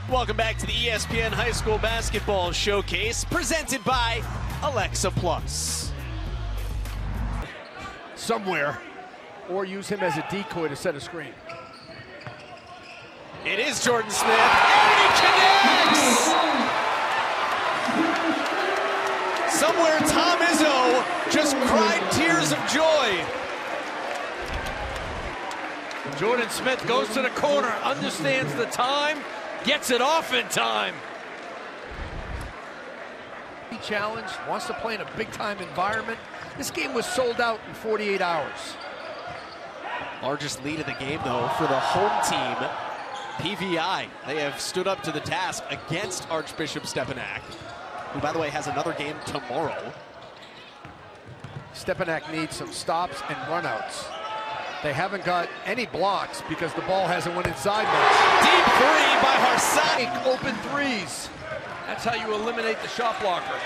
Welcome back to the ESPN High School Basketball Showcase, presented by Alexa Plus. Somewhere, or use him as a decoy to set a screen. It is Jordan Smith, and he connects! Somewhere Tom Izzo just cried tears of joy. Jordan Smith goes to the corner, understands the time, gets it off in time. He challenged, wants to play in a big-time environment. This game was sold out in 48 hours. Largest lead of the game, though, for the home team, PVI. They have stood up to the task against Archbishop Stepinac, who, by the way, has another game tomorrow. Stepinac needs some stops and runouts. They haven't got any blocks because the ball hasn't went inside much. Deep three by Harsani. Open threes. That's how you eliminate the shot blocker.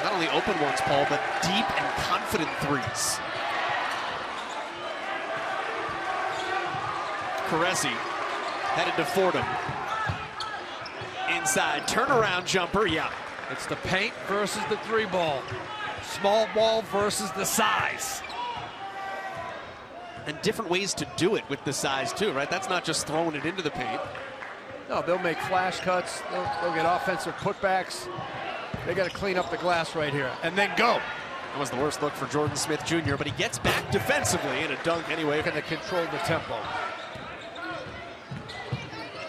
Not only open ones, Paul, but deep and confident threes. Caressi headed to Fordham. Inside, turnaround jumper, yeah. It's the paint versus the three ball. Small ball versus the size. And different ways to do it with the size too, right? That's not just throwing it into the paint. No, they'll make flash cuts. They'll get offensive putbacks. They got to clean up the glass right here and then go. That was the worst look for Jordan Smith Jr., but he gets back defensively in a dunk anyway. Going to control the tempo.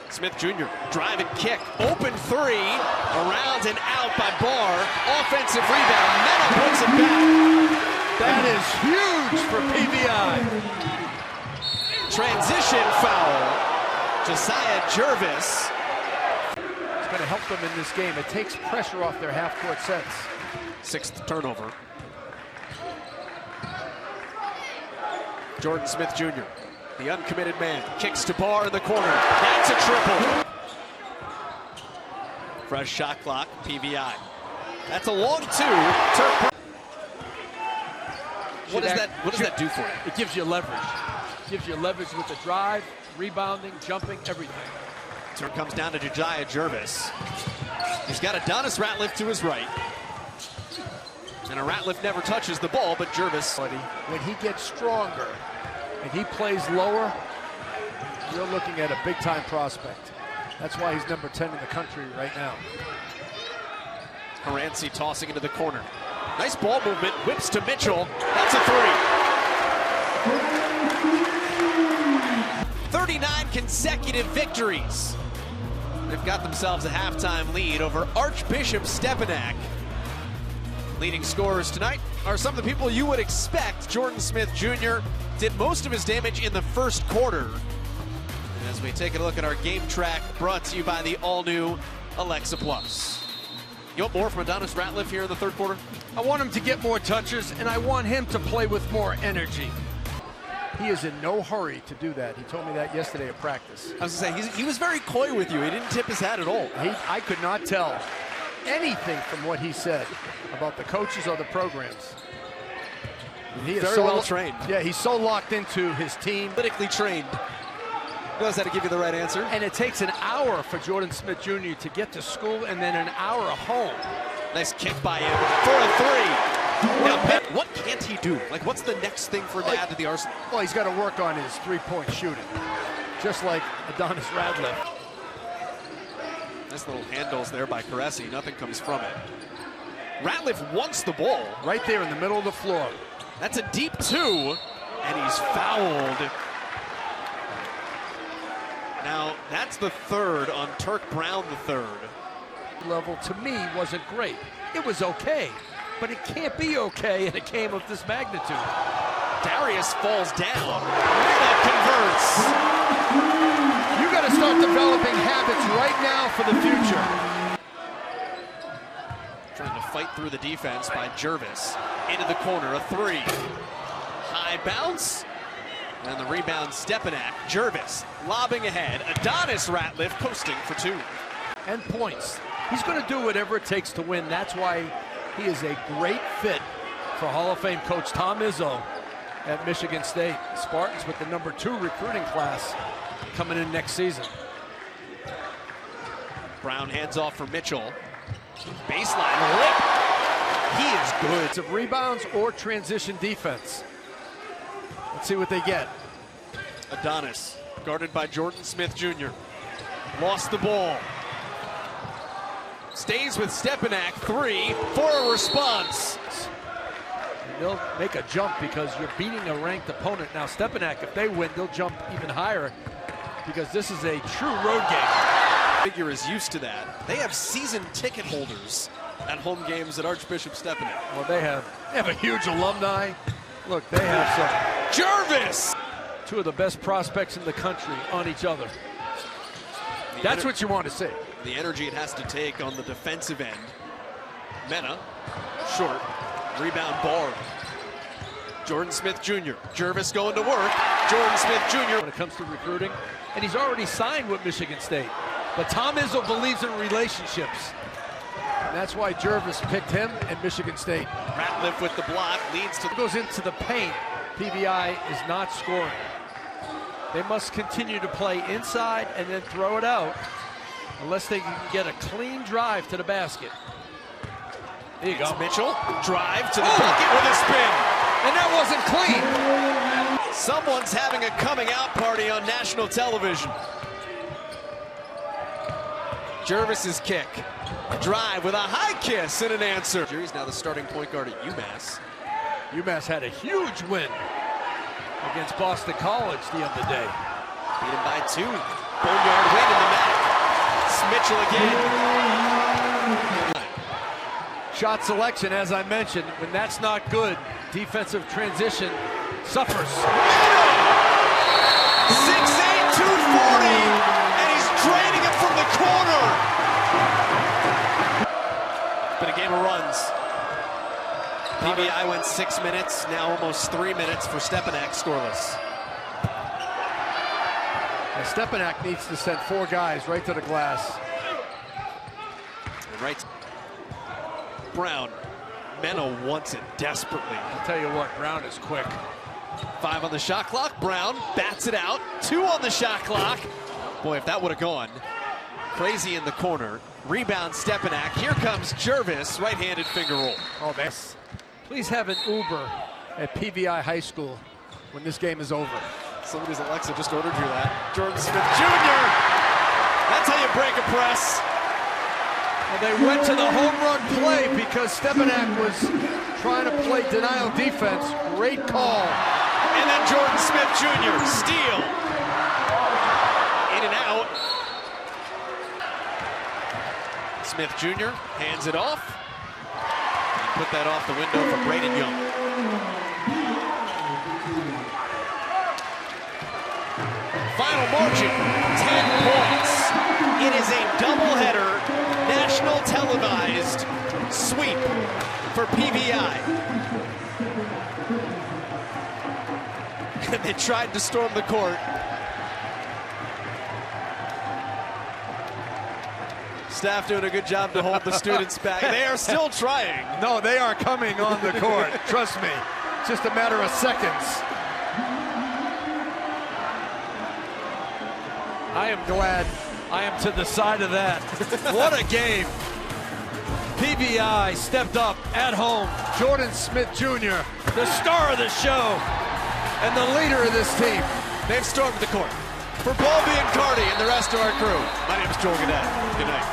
Smith Jr. drive and kick, open three, around and out by Barr. Offensive rebound, Mena puts it back. That is huge for PVI. Transition foul. Josiah Jervis. It's going to help them in this game. It takes pressure off their half-court sets. Sixth turnover. Jordan Smith Jr., the uncommitted man, kicks to Barr in the corner. That's a triple. Fresh shot clock, PVI. That's a long two. What does that do for you? It gives you leverage. It gives you leverage with the drive, rebounding, jumping, everything. Turn comes down to Josiah Jervis. He's got Adonis Ratliff to his right. And a Ratliff never touches the ball, but Jervis. When he gets stronger and he plays lower, you're looking at a big-time prospect. That's why he's number 10 in the country right now. Haransi tossing into the corner. Nice ball movement, whips to Mitchell. That's a three. 39 consecutive victories. They've got themselves a halftime lead over Archbishop Stepinac. Leading scorers tonight are some of the people you would expect. Jordan Smith Jr. did most of his damage in the first quarter. And as we take a look at our game track, brought to you by the all-new Alexa Plus. You want more from Adonis Ratliff here in the third quarter? I want him to get more touches, and I want him to play with more energy. He is in no hurry to do that. He told me that yesterday at practice. I was going to say, he was very coy with you. He didn't tip his hat at all. I could not tell anything from what he said about the coaches or the programs. He is very so well trained. Yeah, he's so locked into his team. Politically trained. Knows how to give you the right answer. And it takes an hour for Jordan Smith Jr. to get to school and then an hour home. Nice kick by him for a three. Now, what can't he do? Like, what's the next thing for him to add to the arsenal? Well, he's got to work on his three-point shooting, just like Adonis Ratliff. Nice little handles there by Caressi. Nothing comes from it. Ratliff wants the ball. Right there in the middle of the floor. That's a deep two, and he's fouled. Now, that's the third on Turk Brown the third. Level to me wasn't great. It was okay, but it can't be okay in a game of this magnitude. Darius falls down. Mena converts. You got to start developing habits right now for the future. Trying to fight through the defense by Jervis. Into the corner, a three. High bounce. And the rebound, Stepinac. Jervis lobbing ahead. Adonis Ratliff posting for two. And points. He's going to do whatever it takes to win. That's why he is a great fit for Hall of Fame coach Tom Izzo at Michigan State. Spartans with the #2 recruiting class coming in next season. Brown hands off for Mitchell. Baseline lip. He is good. It's of rebounds or transition defense. Let's see what they get. Adonis, guarded by Jordan Smith Jr. Lost the ball. Stays with Stepinac, 3 for a response. And they'll make a jump because you're beating a ranked opponent. Now Stepinac, if they win, they'll jump even higher because this is a true road game. Figure is used to that. They have season ticket holders at home games at Archbishop Stepinac. Well, they have a huge alumni. Look, they have some. Jervis! Two of the best prospects in the country on each other. That's what you want to see. The energy it has to take on the defensive end. Mena, short, rebound Barr. Jordan Smith Jr. Jervis going to work. Jordan Smith Jr. When it comes to recruiting, and he's already signed with Michigan State. But Tom Izzo believes in relationships. And that's why Jervis picked him and Michigan State. Ratliff with the block leads to. Goes into the paint. PVI is not scoring. They must continue to play inside and then throw it out unless they can get a clean drive to the basket. There you go. Mitchell, drive to the bucket with a spin. And that wasn't clean. Someone's having a coming out party on national television. Jervis's kick. Drive with a high kiss and an answer. He's now the starting point guard at UMass. UMass had a huge win against Boston College the other day. Beat him by 2. Boneyard win in the mat. It's Mitchell again. Shot selection, as I mentioned, when that's not good, defensive transition suffers. 6'8", 240, and he's draining it from the corner. It's been a game of runs. PVI went 6 minutes, now almost 3 minutes for Stepinac scoreless. And Stepinac needs to send 4 guys right to the glass. And right. Brown. Mena wants it desperately. I'll tell you what, Brown is quick. 5 on the shot clock. Brown bats it out. 2 on the shot clock. Boy, if that would have gone. Crazy in the corner. Rebound Stepinac. Here comes Jervis. Right-handed finger roll. Oh, man. Please have an Uber at PVI High School when this game is over. Somebody's Alexa just ordered you that. Jordan Smith Jr. That's how you break a press. And they went to the home run play because Stepinac was trying to play denial defense. Great call. And then Jordan Smith Jr. steal. In and out. Smith Jr. hands it off. And put that off the window for Braden Young. Final margin, 10 points. It is a doubleheader, national televised sweep for PVI. And they tried to storm the court. Staff doing a good job to hold the students back. They are still trying. No, they are coming on the court. Trust me. It's just a matter of seconds. I am glad I am to the side of that. What a game. PVI stepped up at home. Jordan Smith Jr., the star of the show and the leader of this team. They've stormed the court. For Bobby and Cardi and the rest of our crew, my name is Joel Gadet. Good night.